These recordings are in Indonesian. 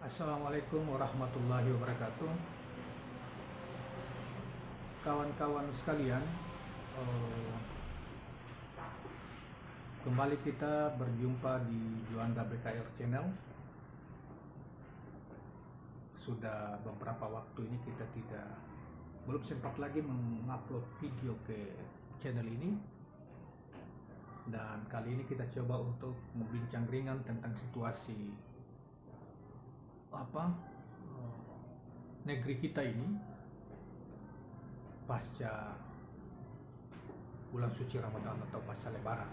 Assalamualaikum warahmatullahi wabarakatuh. Kawan-kawan sekalian, eh, kembali kita berjumpa di Juanda BKR Channel. Sudah beberapa waktu ini kita belum sempat lagi mengupload video ke channel ini. Dan kali ini kita coba untuk membincang ringan tentang situasi negeri kita ini pasca bulan suci Ramadan atau pasca Lebaran.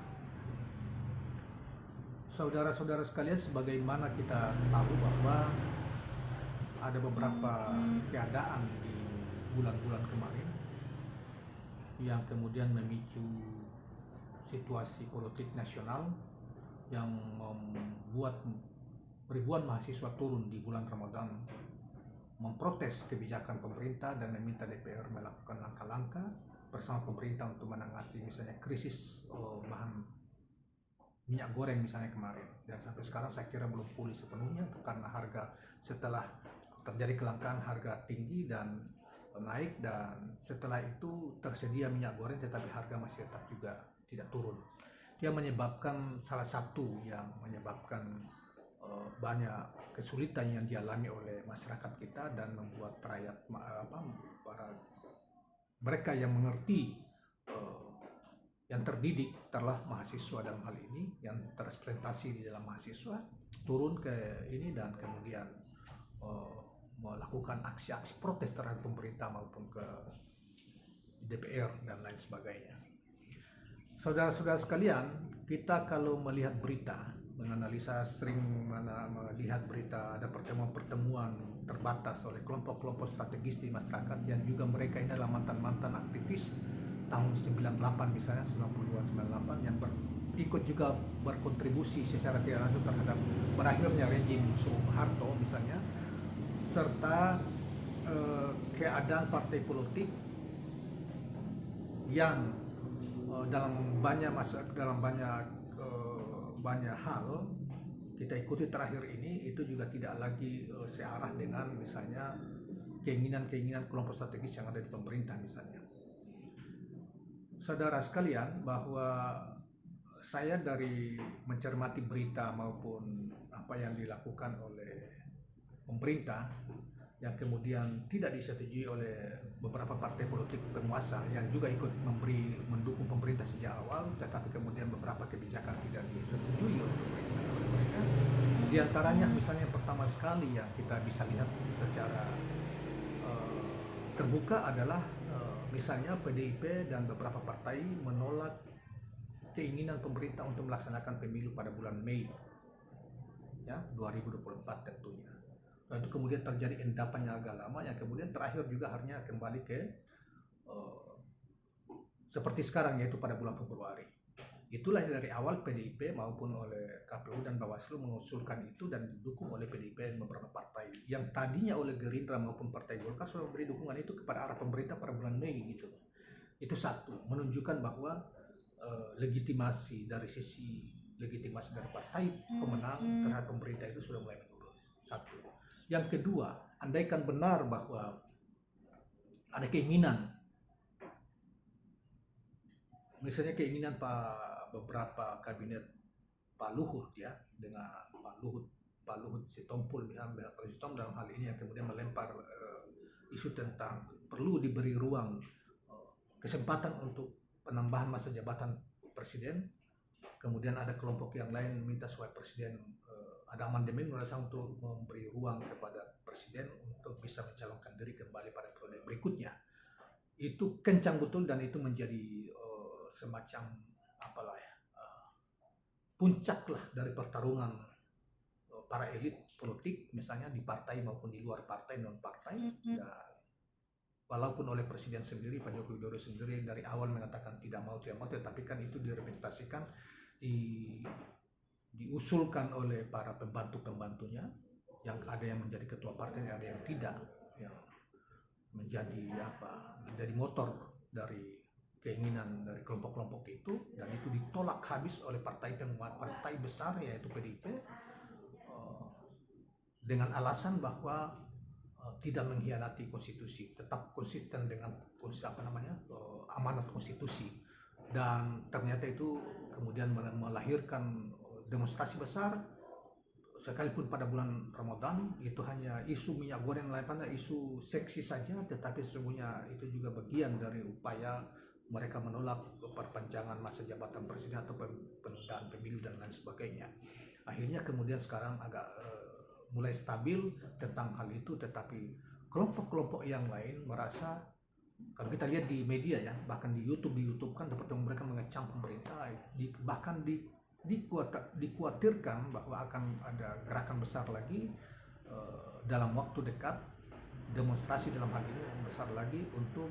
Saudara-saudara sekalian, sebagaimana kita tahu bahwa ada beberapa keadaan di bulan-bulan kemarin yang kemudian memicu situasi politik nasional yang membuat ribuan mahasiswa turun di bulan Ramadan memprotes kebijakan pemerintah dan meminta DPR melakukan langkah-langkah bersama pemerintah untuk menangani misalnya krisis bahan minyak goreng misalnya kemarin. Dan sampai sekarang saya kira belum pulih sepenuhnya karena harga setelah terjadi kelangkaan harga tinggi dan naik, dan setelah itu tersedia minyak goreng tetapi harga masih tetap juga tidak turun. Dia menyebabkan salah satu yang menyebabkan banyak kesulitan yang dialami oleh masyarakat kita dan membuat rakyat para mereka yang mengerti yang terdidik telah mahasiswa dalam hal ini yang terrepresentasi di dalam mahasiswa turun ke ini dan kemudian melakukan aksi-aksi protes terhadap pemerintah maupun ke DPR dan lain sebagainya. Saudara-saudara sekalian, kita kalau melihat berita, menganalisa sering melihat berita ada pertemuan-pertemuan terbatas oleh kelompok-kelompok strategis di masyarakat yang juga mereka ini adalah mantan-mantan aktivis tahun 98 misalnya, 90-an 98 yang ikut juga berkontribusi secara tidak langsung terhadap berakhirnya rezim Soeharto misalnya, serta keadaan partai politik yang dalam banyak hal kita ikuti terakhir ini itu juga tidak lagi searah dengan misalnya keinginan kelompok strategis yang ada di pemerintah misalnya. Saudara sekalian, bahwa saya dari mencermati berita maupun apa yang dilakukan oleh pemerintah yang kemudian tidak disetujui oleh beberapa partai politik penguasa yang juga ikut mendukung pemerintah sejak awal, tetapi kemudian beberapa kebijakan tidak disetujui oleh pemerintah oleh mereka. Di antaranya misalnya pertama sekali yang kita bisa lihat secara terbuka adalah misalnya PDIP dan beberapa partai menolak keinginan pemerintah untuk melaksanakan pemilu pada bulan Mei ya 2024 tentunya. Dan itu kemudian terjadi endapan yang agak lama yang kemudian terakhir juga akhirnya kembali ke seperti sekarang, yaitu pada bulan Februari. Itulah dari awal PDIP maupun oleh KPU dan Bawaslu mengusulkan itu dan didukung oleh PDIP dan beberapa partai yang tadinya oleh Gerindra maupun Partai Golkar sudah memberi dukungan itu kepada arah pemerintah pada bulan Mei gitu. Itu satu, menunjukkan bahwa legitimasi dari partai pemenang terhadap pemerintah itu sudah mulai menurun. Satu. Yang kedua, andaikan benar bahwa ada keinginan, misalnya keinginan beberapa kabinet Pak Luhut ya, dengan Pak Luhut Sitompul misalnya, Pak Sitompul dalam hal ini yang kemudian melempar isu tentang perlu diberi ruang kesempatan untuk penambahan masa jabatan presiden. Kemudian ada kelompok yang lain meminta supaya presiden ada amandemen untuk memberi ruang kepada presiden untuk bisa mencalonkan diri kembali pada periode berikutnya. Itu kencang betul dan itu menjadi semacam puncak lah dari pertarungan para elit politik misalnya di partai maupun di luar partai, non partai. Dan walaupun oleh presiden sendiri, Pak Joko Widodo sendiri dari awal mengatakan tidak mau, tetapi kan itu direpresentasikan, diusulkan oleh para pembantunya, yang ada yang menjadi ketua partai, ada yang tidak, yang menjadi motor dari keinginan dari kelompok-kelompok itu, dan itu ditolak habis oleh partai besar yaitu PDIP. dengan alasan bahwa tidak mengkhianati konstitusi, tetap konsisten dengan amanat konstitusi. Dan ternyata itu kemudian melahirkan demonstrasi besar, sekalipun pada bulan Ramadan. Itu hanya isu minyak goreng lainnya, isu seksi saja, tetapi sesungguhnya itu juga bagian dari upaya mereka menolak perpanjangan masa jabatan presiden atau penundaan pemilu dan lain sebagainya. Akhirnya kemudian sekarang agak mulai stabil tentang hal itu, tetapi kelompok-kelompok yang lain merasa, kalau kita lihat di media ya, bahkan di YouTube kan dapat mereka mengecam pemerintah, bahkan dikhawatirkan bahwa akan ada gerakan besar lagi dalam waktu dekat, demonstrasi dalam hal ini yang besar lagi untuk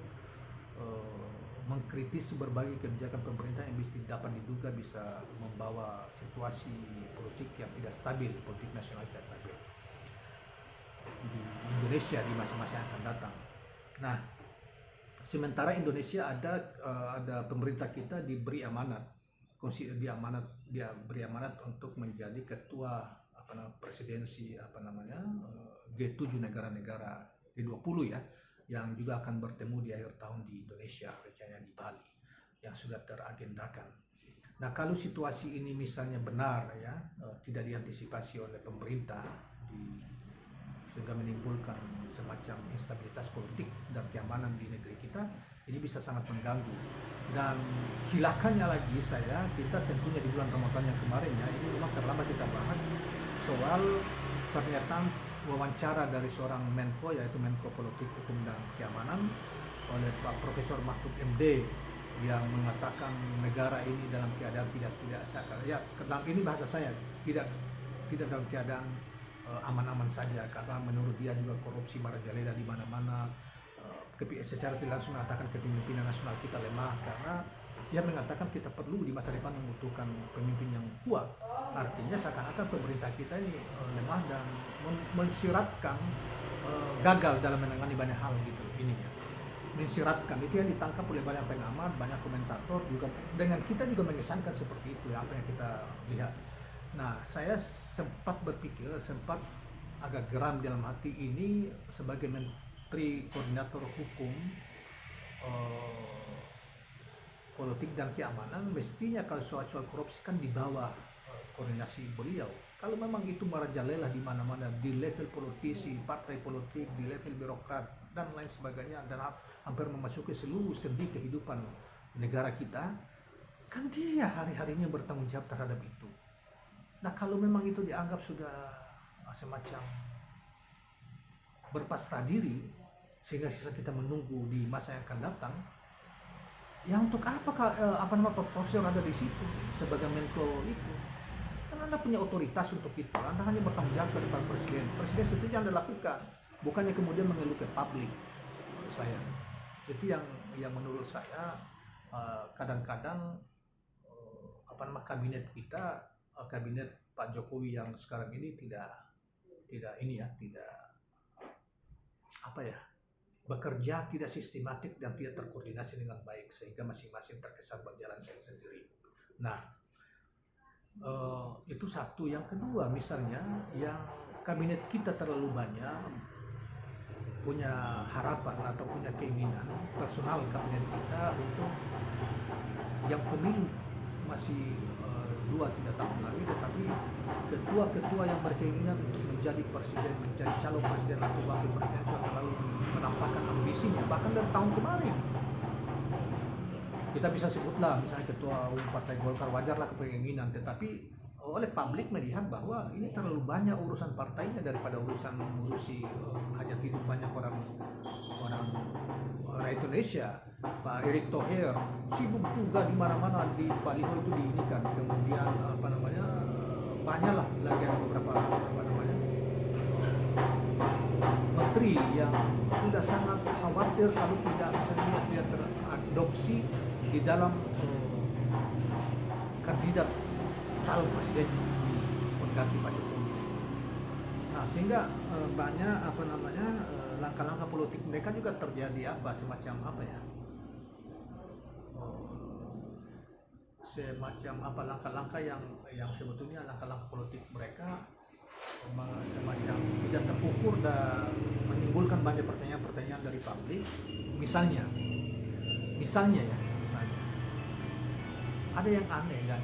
mengkritisi berbagai kebijakan pemerintah yang dapat diduga bisa membawa situasi politik yang tidak stabil, politik nasional tidak stabil di Indonesia di masa-masa yang akan datang. Nah, sementara Indonesia ada pemerintah kita diberi amanat untuk menjadi ketua presidensi G7 negara-negara G20 ya, yang juga akan bertemu di akhir tahun di Indonesia, rencananya di Bali, yang sudah teragendakan. Nah, kalau situasi ini misalnya benar ya, tidak diantisipasi oleh pemerintah sehingga menimbulkan semacam instabilitas politik dan keamanan di negeri kita, ini bisa sangat mengganggu. Dan silakannya lagi kita tentunya di bulan Ramadan yang kemarin ya, ini memang terlambat kita bahas soal pernyataan wawancara dari seorang Menko, yaitu Menko Politik Hukum dan Keamanan, oleh Pak Profesor Mahfud MD, yang mengatakan negara ini dalam keadaan tidak ya, ini bahasa saya, tidak dalam keadaan aman-aman saja, karena menurut dia juga korupsi merajalela di mana-mana. Secara tidak langsung mengatakan kepemimpinan nasional kita lemah, karena dia mengatakan kita perlu di masa depan membutuhkan pemimpin yang kuat. Artinya seakan-akan pemerintah kita ini lemah dan mensiratkan gagal dalam menangani banyak hal gitu ininya. Mensiratkan itu yang ditangkap oleh banyak pengamat, banyak komentator juga, dengan kita juga mengesankan seperti itu ya, apa yang kita lihat. Nah, saya sempat agak geram dalam hati ini sebagai Menteri Koordinator Hukum, Politik dan Keamanan. Mestinya kalau soal korupsi kan di bawah koordinasi beliau. Kalau memang itu merajalela di mana-mana, di level politisi, partai politik, di level birokrat dan lain sebagainya, dan hampir memasuki seluruh sendi kehidupan negara kita, kan dia hari-harinya bertanggung jawab terhadap itu. Nah, kalau memang itu dianggap sudah semacam berpasrah diri, sehingga kita menunggu di masa yang akan datang, ya untuk apa profesor ada di situ sebagai Menko itu? Karena Anda punya otoritas untuk itu, Anda hanya bertanggung jawab kepada Presiden. Presiden itu yang Anda lakukan, bukannya kemudian mengeluh ke publik. Menurut saya, itu yang menurut saya kadang-kadang kabinet kita, kabinet Pak Jokowi yang sekarang ini tidak bekerja tidak sistematik dan tidak terkoordinasi dengan baik, sehingga masing-masing terkesan berjalan sendiri. Nah, itu satu. Yang kedua, misalnya yang kabinet kita terlalu banyak punya harapan atau punya keinginan personal kabinet kita untuk yang pemilu masih 2-3 tahun lagi, tetapi ketua-ketua yang berkeinginan untuk menjadi presiden, menjadi calon presiden atau wakil presiden sudah terlalu menampakkan ambisinya, bahkan dari tahun kemarin. Kita bisa sebutlah misalnya ketua umum Partai Golkar, wajarlah kepemimpinan, tetapi oleh publik melihat bahwa ini terlalu banyak urusan partainya daripada mengurusi hajat hidup banyak orang rakyat Indonesia. Pak Erick Thohir sibuk juga di mana-mana, di baliho itu diinikan. Kemudian banyaklah lagi beberapa menteri yang sudah sangat khawatir kalau tidak teradopsi di dalam kandidat calon presiden pengganti Pak Jokowi. Nah, sehingga banyak langkah-langkah politik mereka juga terjadi langkah-langkah yang sebetulnya langkah-langkah politik mereka semacam ukur dan menimbulkan banyak pertanyaan-pertanyaan dari publik. Misalnya ya, ada yang aneh dan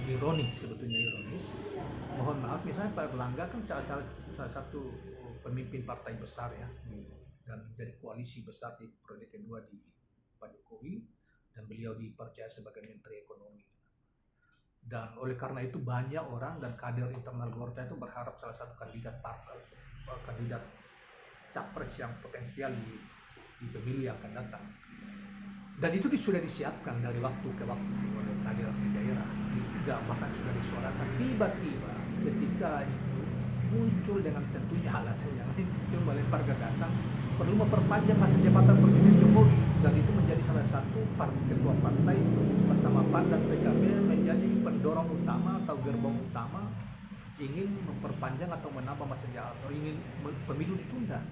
sebetulnya ironis. Mohon maaf, misalnya Pak Erlangga kan salah satu pemimpin partai besar ya, dan menjadi koalisi besar di periode kedua di Pak Jokowi, dan beliau dipercaya sebagai Menteri Ekonomi. Dan oleh karena itu banyak orang dan kader internal Golkar itu berharap salah satu kandidat capres yang potensial di pemilu yang akan datang. Dan itu sudah disiapkan dari waktu ke waktu oleh kader di daerah. Bahkan sudah disuarakan. Tiba-tiba ketika itu muncul dengan tentunya alasan yang lain, itu melempar gagasan perlu memperpanjang masa jabatan Presiden Jokowi, dan itu menjadi salah satu ketua partai bersama PAN dan PKB menjadi pendorong utama atau gerbong utama ingin memperpanjang atau menambah masa jabatan, atau ingin pemilu ditunda.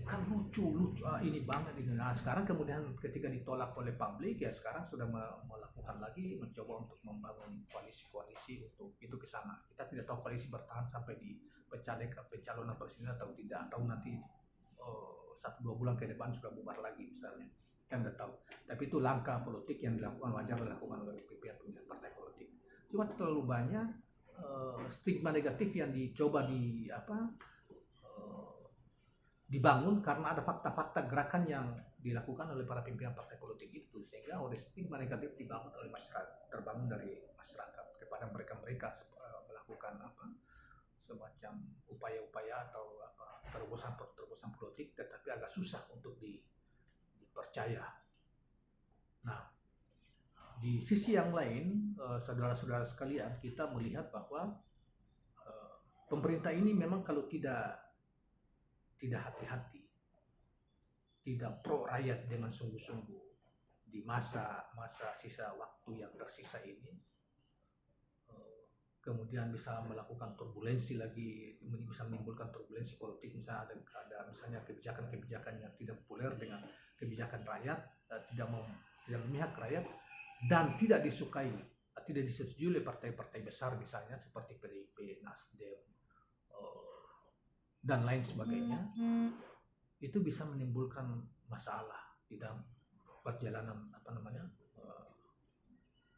Kan lucu ini banget ini. Nah sekarang kemudian ketika ditolak oleh publik, ya sekarang sudah melakukan lagi, mencoba untuk membangun koalisi untuk itu ke sana. Kita tidak tahu koalisi bertahan sampai di pencalonan presiden atau tidak, atau nanti 1-2 bulan ke depan sudah bubar lagi misalnya, kan nggak tahu. Tapi itu langkah politik yang dilakukan, wajar dilakukan oleh pimpinan partai politik. Cuma terlalu banyak stigma negatif yang dicoba dibangun karena ada fakta-fakta gerakan yang dilakukan oleh para pimpinan partai politik itu, sehingga oleh stigma negatif dibangun oleh masyarakat, terbangun dari masyarakat kepada mereka melakukan semacam upaya-upaya atau terobosan politik, tetapi agak susah untuk dipercaya. Nah, di sisi yang lain, saudara-saudara sekalian, kita melihat bahwa pemerintah ini memang kalau tidak hati-hati, tidak pro rakyat dengan sungguh-sungguh di masa sisa waktu yang tersisa ini, kemudian bisa melakukan turbulensi lagi, bisa menimbulkan turbulensi politik, misalnya ada misalnya kebijakan-kebijakan yang tidak populer dengan kebijakan rakyat, tidak memihak rakyat, dan tidak disukai, tidak disetujui oleh partai-partai besar misalnya seperti PDIP, Nasdem, dan lain sebagainya. Itu bisa menimbulkan masalah di dalam perjalanan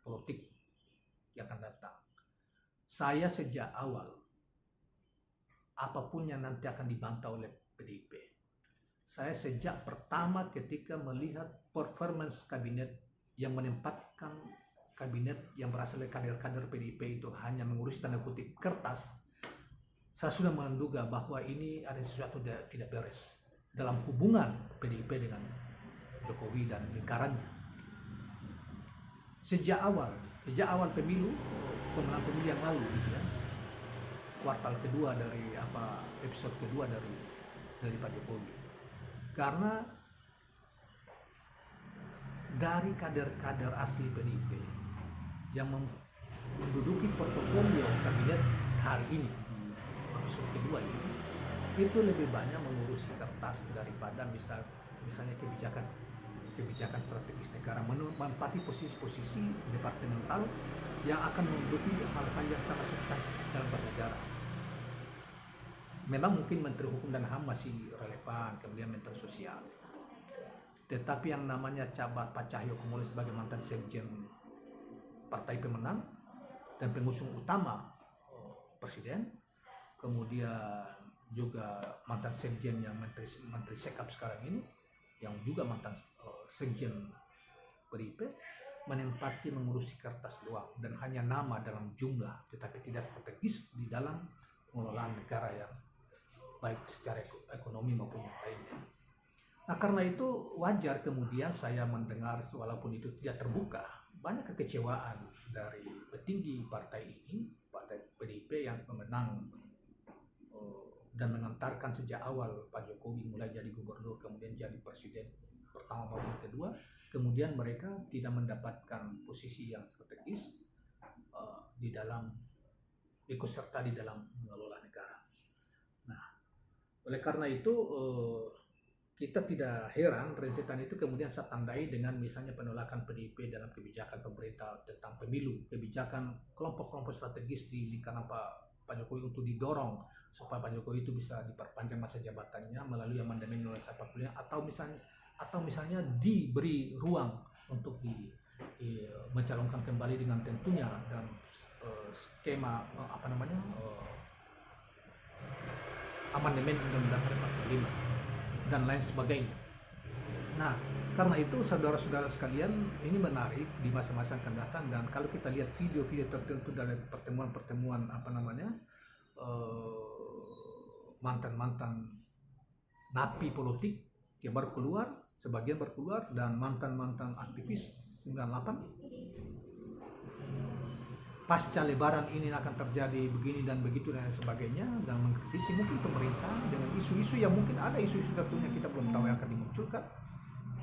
politik yang akan datang. Saya sejak awal, apapun yang nanti akan dibantah oleh PDIP, saya sejak pertama ketika melihat performance kabinet yang menempatkan kabinet yang berasal dari kader-kader PDIP itu hanya mengurus tanda kutip kertas, saya sudah menduga bahwa ini ada sesuatu yang tidak beres dalam hubungan PDIP dengan Jokowi dan lingkarannya. Sejak awal pemenang pemilu yang lalu, ya, kuartal kedua dari episode kedua dari Pak Jokowi, karena dari kader-kader asli PDIP yang menduduki portofolio kabinet hari ini episode kedua ini, itu lebih banyak mengurusi kertas daripada misalnya kebijakan strategis negara, menempati posisi-posisi departemental yang akan menduduki hal-hal yang sangat substansi dalam bernegara. Memang mungkin Menteri Hukum dan HAM masih relevan, kemudian Menteri Sosial, tetapi yang namanya Pak Cahyokumolo sebagai mantan sekjen partai pemenang dan pengusung utama presiden, kemudian juga mantan sekjen yang menteri Sekap sekarang ini, yang juga mantan sekjen PDIP, menempati mengurusi kertas doang dan hanya nama dalam jumlah, tetapi tidak strategis di dalam pengelolaan negara yang baik secara ekonomi maupun yang lainnya. Nah karena itu wajar kemudian saya mendengar, walaupun itu tidak terbuka, banyak kekecewaan dari petinggi partai ini, partai PDIP yang pemenang dan mengantarkan sejak awal Pak Jokowi mulai jadi gubernur, kemudian jadi presiden pertama maupun kedua, kemudian mereka tidak mendapatkan posisi yang strategis di dalam ikut serta di dalam mengelola negara. Nah, oleh karena itu kita tidak heran rentetan itu kemudian saya tandai dengan misalnya penolakan PDIP dalam kebijakan pemerintah tentang pemilu, kebijakan kelompok-kelompok strategis di lingkaran Pak Jokowi untuk didorong supaya Pak Jokowi itu bisa diperpanjang masa jabatannya melalui amandemen nomor 40 atau misalnya diberi ruang untuk mencalonkan kembali dengan tentunya dalam skema amandemen Undang-Undang Dasar 45 dan lain sebagainya. Nah, karena itu saudara-saudara sekalian, ini menarik di masa-masa akan datang, dan kalau kita lihat video-video tertentu dari pertemuan-pertemuan mantan-mantan napi politik yang baru keluar, sebagian baru keluar, dan mantan-mantan aktivis 98, pasca lebaran ini akan terjadi begini dan begitu dan sebagainya, dan mengkritisi mungkin pemerintah dengan isu-isu yang mungkin ada isu-isu tentunya kita belum tahu yang akan dimunculkan.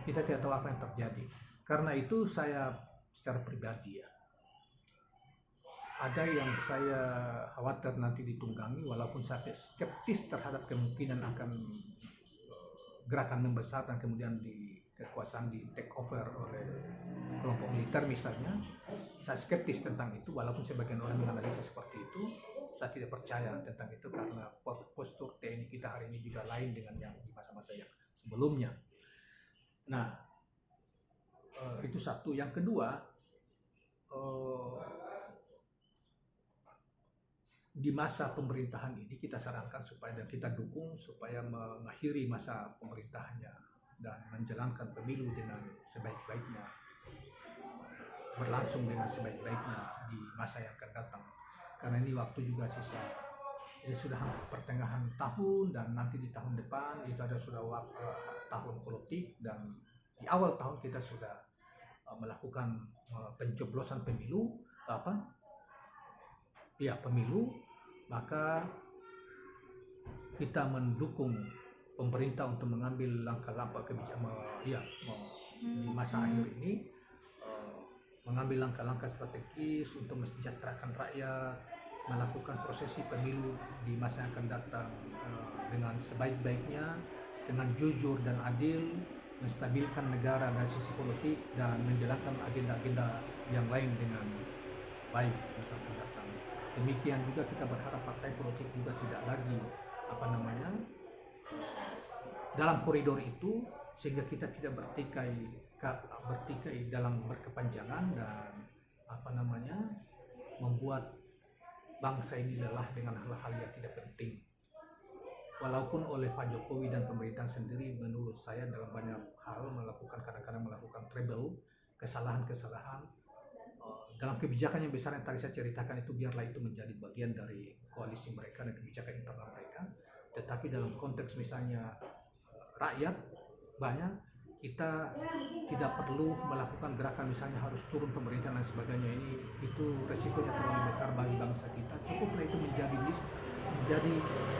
Kita tidak tahu apa yang terjadi. Karena itu saya secara pribadi ada yang saya khawatir nanti ditunggangi, walaupun saya skeptis terhadap kemungkinan akan gerakan membesar dan kemudian kekuasaan di take over oleh kelompok militer misalnya. Saya skeptis tentang itu, walaupun sebagian orang menganalisa seperti itu. Saya tidak percaya tentang itu karena postur TNI kita hari ini juga lain dengan yang di masa-masa yang sebelumnya. Nah, itu satu. Yang kedua, di masa pemerintahan ini kita sarankan supaya dan kita dukung supaya mengakhiri masa pemerintahannya dan menjalankan pemilu dengan sebaik-baiknya, berlangsung dengan sebaik-baiknya di masa yang akan datang. Karena ini waktu juga sisa, ini sudah pertengahan tahun, dan nanti di tahun depan itu sudah tahun politik, dan di awal tahun kita sudah melakukan pencoblosan pemilu, pemilu. Maka kita mendukung pemerintah untuk mengambil langkah-langkah kebijakan di masa akhir ini, mengambil langkah-langkah strategis untuk mensejahterakan rakyat, melakukan prosesi pemilu di masa yang akan datang dengan sebaik-baiknya, dengan jujur dan adil, menstabilkan negara dari sisi politik, dan menjalankan agenda-agenda yang lain dengan baik masa akan datang. Demikian juga kita berharap partai politik juga tidak lagi dalam koridor itu, sehingga kita tidak bertikai dalam berkepanjangan dan membuat bangsa ini lelah dengan hal-hal yang tidak penting. Walaupun oleh Pak Jokowi dan pemerintah sendiri menurut saya dalam banyak hal kadang-kadang melakukan treble, kesalahan-kesalahan dalam kebijakan yang besar yang tadi saya ceritakan itu, biarlah itu menjadi bagian dari koalisi mereka dan kebijakan internal mereka. Tetapi dalam konteks misalnya rakyat banyak, kita tidak perlu melakukan gerakan misalnya harus turun pemerintah dan sebagainya. Itu resikonya terlalu besar bagi bangsa kita. Cukuplah itu menjadi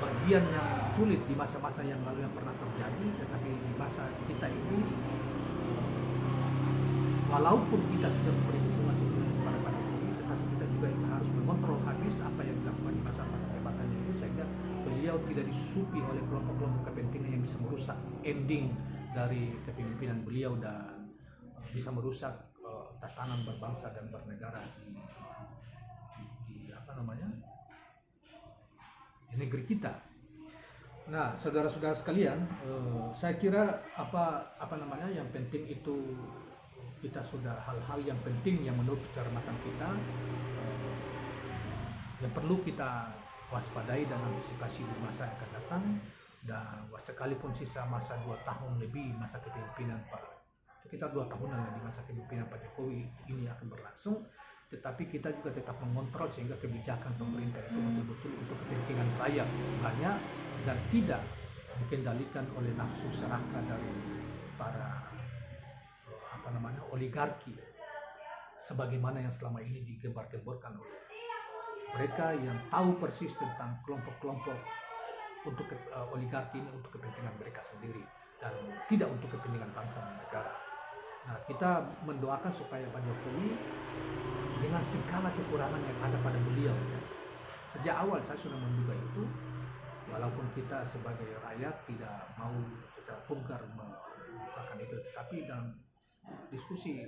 bagian yang sulit di masa-masa yang lalu yang pernah terjadi. Tetapi di masa kita ini, walaupun kita tidak memberi dukungan sepenuhnya kepada Pak Jokowi, tetapi kita juga harus mengontrol habis apa yang dilakukan di masa-masa jabatannya ini, sehingga beliau tidak disusupi oleh kelompok-kelompok kepentingan yang bisa merusak ending dari kepemimpinan beliau dan bisa merusak tatanan berbangsa dan bernegara di negeri kita. Nah, saudara-saudara sekalian, saya kira yang penting itu kita sudah hal-hal yang penting yang menurut pencermatan kita yang perlu kita waspadai dan antisipasi di masa yang akan datang. Dan sekalipun sisa masa 2 tahun lebih masa kepemimpinan sekitar 2 tahunan di masa kepemimpinan Pak Jokowi ini akan berlangsung, tetapi kita juga tetap mengontrol sehingga kebijakan pemerintah itu betul-betul untuk kepentingan rakyat banyak dan tidak dikendalikan oleh nafsu serakah dari para oligarki sebagaimana yang selama ini digembar-gemborkan oleh mereka yang tahu persis tentang kelompok-kelompok untuk oligarki ini untuk kepentingan mereka sendiri dan tidak untuk kepentingan bangsa dan negara. Nah, kita mendoakan supaya Pak Jokowi dengan segala kekurangan yang ada pada beliau, sejak awal saya sudah menduga itu, walaupun kita sebagai rakyat tidak mau secara vulgar mengungkapkan itu, tetapi dalam diskusi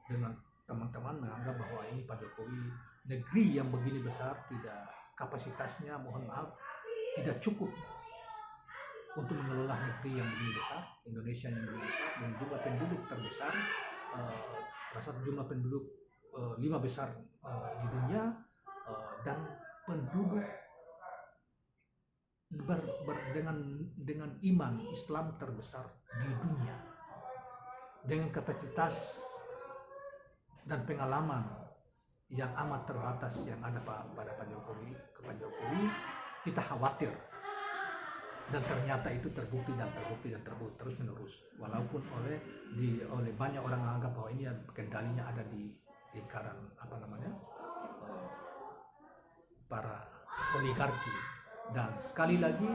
dengan teman-teman menganggap bahwa ini Pak Jokowi, negeri yang begini besar, tidak kapasitasnya, mohon maaf, tidak cukup untuk mengelola negeri yang lebih besar, Indonesia yang lebih besar dengan jumlah penduduk terbesar, salah satu jumlah penduduk 5 besar di dunia, dan penduduk dengan iman Islam terbesar di dunia, dengan kapasitas dan pengalaman yang amat terbatas yang ada pada Pak Jokowi, kita khawatir. Dan ternyata itu terbukti terus menerus, walaupun oleh banyak orang menganggap bahwa ini kendalinya ada di lingkaran para oligarki. Dan sekali lagi,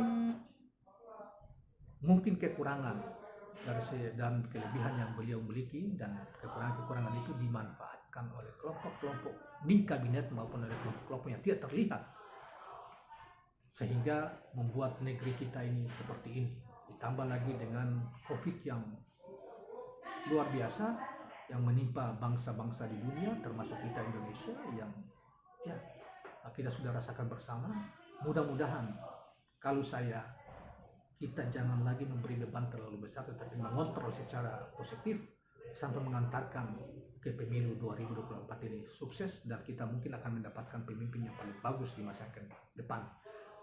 mungkin kekurangan dan kelebihan yang beliau miliki, dan kekurangan itu dimanfaatkan oleh kelompok-kelompok di kabinet maupun oleh kelompok-kelompok yang tidak terlihat, sehingga membuat negeri kita ini seperti ini. Ditambah lagi dengan COVID yang luar biasa yang menimpa bangsa-bangsa di dunia, termasuk kita Indonesia, yang ya kita sudah rasakan bersama. Mudah-mudahan kita jangan lagi memberi beban terlalu besar, tetapi mengontrol secara positif sampai mengantarkan ke pemilu 2024 ini sukses, dan kita mungkin akan mendapatkan pemimpin yang paling bagus di masa ke depan.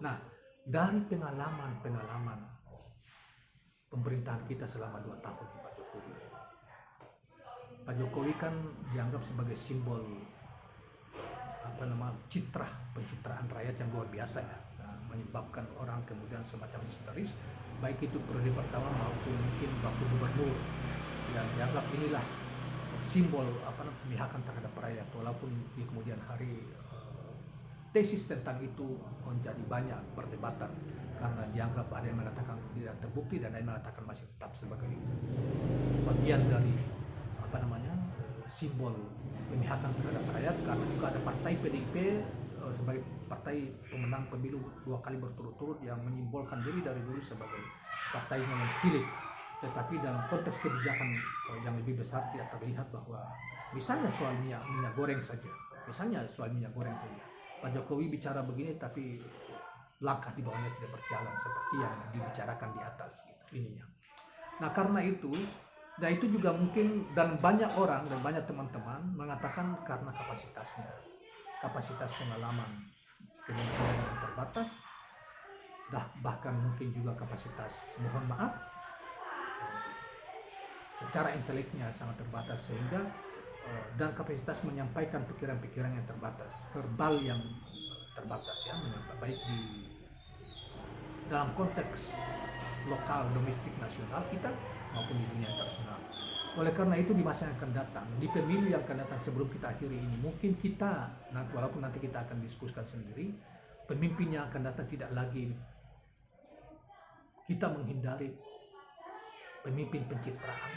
Nah, dari pengalaman pemerintahan kita selama 2 tahun Pak Jokowi kan dianggap sebagai simbol pencitraan rakyat yang luar biasa ya, menyebabkan orang kemudian semacam histeris, baik itu periode pertama maupun mungkin waktu gubernur, yang dianggap inilah simbol pemihakan terhadap rakyat, walaupun di kemudian hari tesis tentang itu menjadi banyak perdebatan karena dianggap ada yang mengatakan tidak terbukti dan ada yang mengatakan masih tetap sebagai bagian dari simbol pemihakan terhadap rakyat, karena juga ada partai PDIP sebagai partai pemenang pemilu 2 kali berturut-turut yang menyimbolkan diri dari dulu sebagai partainya yang cilik, tetapi dalam konteks kebijakan yang lebih besar tidak terlihat bahwa misalnya soal minyak goreng saja, Pak Jokowi bicara begini tapi langkah di bawahnya tidak berjalan seperti yang dibicarakan di atas ininya. Nah, karena itu, dan itu juga mungkin, dan banyak orang dan banyak teman-teman mengatakan karena kapasitas pengalaman kemungkinan yang terbatas, bahkan mungkin juga kapasitas, mohon maaf, secara inteleknya sangat terbatas, sehingga dan kapasitas menyampaikan pikiran-pikiran yang terbatas, verbal yang terbatas ya, baik di dalam konteks lokal, domestik, nasional kita maupun di dunia internasional. Oleh karena itu, di masa yang akan datang, di pemilu yang akan datang sebelum kita akhiri ini, mungkin kita, walaupun nanti kita akan diskusikan sendiri, pemimpin yang akan datang tidak lagi kita menghindari pemimpin pencitraan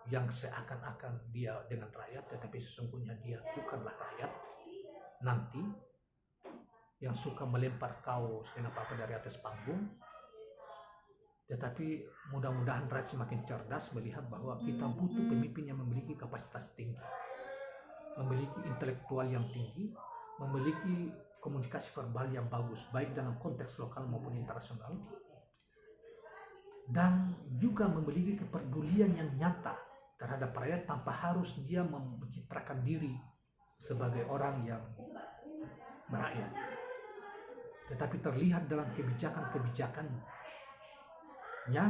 yang seakan-akan dia dengan rakyat, tetapi sesungguhnya dia bukanlah rakyat nanti, yang suka melempar kaos dengan apa dari atas panggung. Tetapi mudah-mudahan rakyat semakin cerdas melihat bahwa kita butuh pemimpin yang memiliki kapasitas tinggi, memiliki intelektual yang tinggi, memiliki komunikasi verbal yang bagus, baik dalam konteks lokal maupun internasional, dan juga memiliki kepedulian yang nyata terhadap rakyat tanpa harus dia mencitrakan diri sebagai orang yang merakyat, tetapi terlihat dalam kebijakan-kebijakannya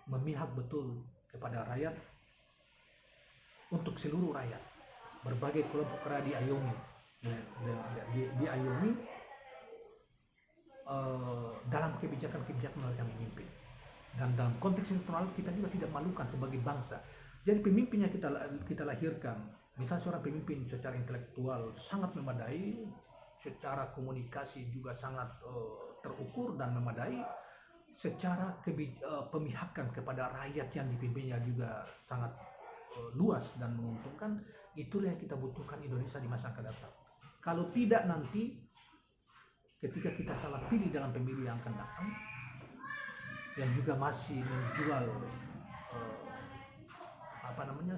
memihak betul kepada rakyat, untuk seluruh rakyat. Berbagai kelompok rakyat diayomi dalam kebijakan-kebijakan yang memimpin. Dan dalam konteks internasional kita juga tidak malukan sebagai bangsa. Jadi pemimpin yang kita lahirkan, misalnya seorang pemimpin secara intelektual sangat memadai, secara komunikasi juga sangat terukur dan memadai, secara pemihakan kepada rakyat yang dipimpinnya juga sangat luas dan menguntungkan. Itulah yang kita butuhkan Indonesia di masa akan datang. Kalau tidak, nanti ketika kita salah pilih dalam pemilu yang akan datang, yang juga masih menjual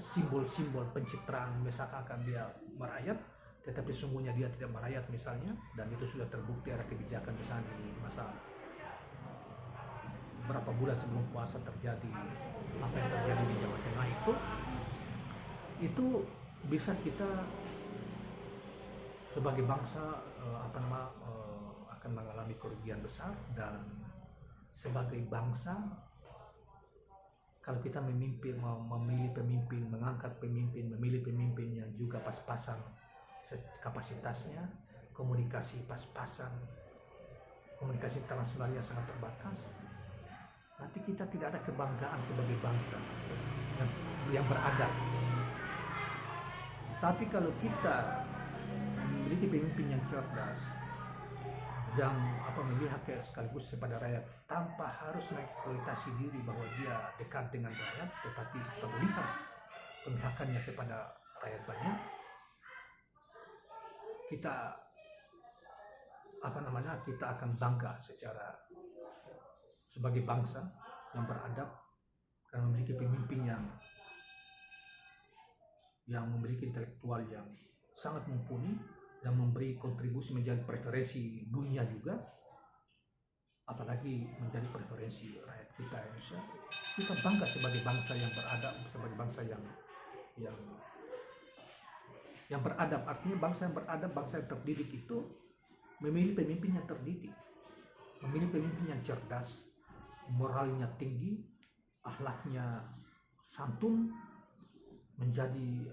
simbol-simbol pencitraan, misalkan dia merakyat, tetapi sungguhnya dia tidak merayat misalnya, dan itu sudah terbukti ada kebijakan misalnya di masa berapa bulan sebelum puasa terjadi apa yang terjadi di Jawa Tengah itu bisa kita sebagai bangsa akan mengalami kerugian besar. Dan sebagai bangsa, kalau kita memilih pemimpin, mengangkat pemimpin, memilih pemimpin yang juga pas-pasan kapasitasnya, komunikasi pas-pasan, komunikasi internasionalnya sangat terbatas, nanti kita tidak ada kebanggaan sebagai bangsa yang beradab. Tapi kalau kita memiliki pemimpin yang cerdas, yang memihak sekaligus kepada rakyat tanpa harus mengeksploitasi diri bahwa dia dekat dengan rakyat, tetapi terlihat pemihakannya kepada rakyat banyak, kita kita akan bangga sebagai bangsa yang beradab karena memiliki pemimpin yang memiliki intelektual yang sangat mumpuni dan memberi kontribusi menjadi preferensi dunia juga, apalagi menjadi preferensi rakyat kita Indonesia. Kita bangga sebagai bangsa yang beradab, sebagai bangsa yang beradab. Artinya bangsa yang beradab, bangsa yang terdidik itu memilih pemimpin yang terdidik, memilih pemimpin yang cerdas, moralnya tinggi, akhlaknya santun, menjadi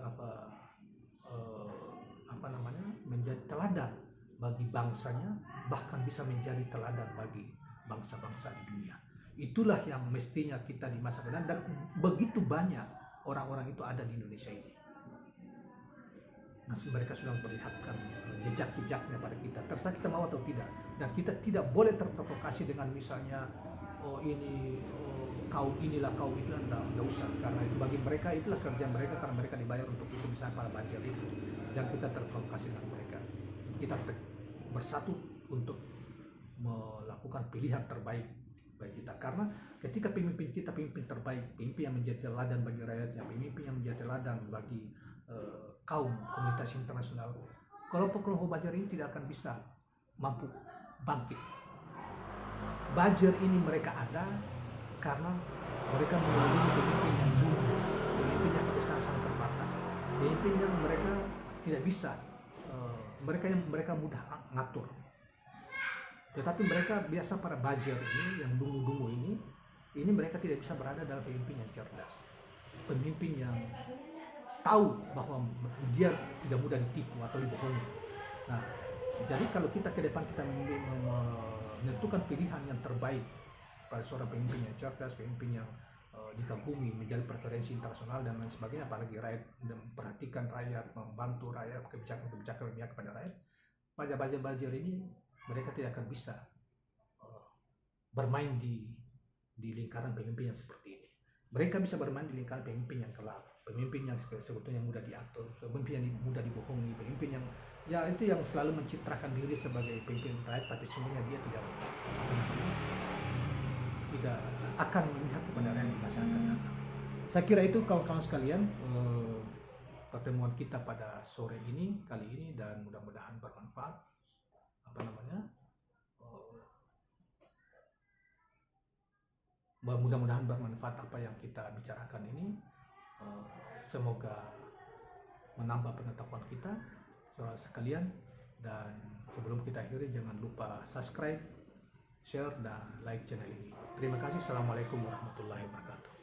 menjadi teladan bagi bangsanya, bahkan bisa menjadi teladan bagi bangsa-bangsa di dunia. Itulah yang mestinya kita di masa depan, dan begitu banyak orang-orang itu ada di Indonesia ini. Nah, mereka sudah memperlihatkan jejak-jejaknya pada kita, terserah kita mau atau tidak. Dan kita tidak boleh terprovokasi dengan misalnya kaum inilah, kaum itu, tidak usah, karena itu bagi mereka itulah kerjaan mereka, karena mereka dibayar untuk itu, misalnya para bajil itu. Yang kita terprovokasi dengan mereka, kita bersatu untuk melakukan pilihan terbaik bagi kita. Karena ketika pemimpin kita pemimpin terbaik, pemimpin yang menjadi teladan bagi rakyatnya, pemimpin yang menjadi teladan bagi kaum komunitas internasional, kelompok-kelompok Bajir ini tidak akan bisa mampu bangkit. Bajir ini mereka ada karena mereka memiliki pemimpin yang dulu, pemimpin yang sangat terbatas, pemimpin yang mereka tidak bisa, mereka mudah ngatur. Tetapi mereka biasa, para Bajir ini yang dungu-dungu ini mereka tidak bisa berada dalam pemimpin yang cerdas, pemimpin yang tahu bahwa dia tidak mudah ditipu atau dibohongi. Nah, jadi kalau kita ke depan kita menentukan pilihan yang terbaik pada seorang pemimpin yang cerdas, pemimpin yang dikagumi, menjadi preferensi internasional dan lain sebagainya, apalagi rakyat, memperhatikan rakyat, membantu rakyat, kebijakan memihak kepada rakyat, Bajir ini mereka tidak akan bisa bermain di lingkaran pemimpin yang seperti ini. Mereka bisa bermain di lingkaran pemimpin yang gelap, pemimpin yang sebetulnya mudah diatur, pemimpin yang mudah dibohongi, pemimpin yang itu yang selalu mencitrakan diri sebagai pemimpin rakyat, tapi sebenarnya dia tidak akan memihak kepada rakyat di masa akan datang. Saya kira itu kawan-kawan sekalian, pertemuan kita pada sore ini kali ini, dan mudah-mudahan bermanfaat. Mudah-mudahan bermanfaat apa yang kita bicarakan ini. Semoga menambah pengetahuan kita, saudara sekalian. Dan sebelum kita akhiri, jangan lupa subscribe, share, dan like channel ini. Terima kasih. Assalamualaikum warahmatullahi wabarakatuh.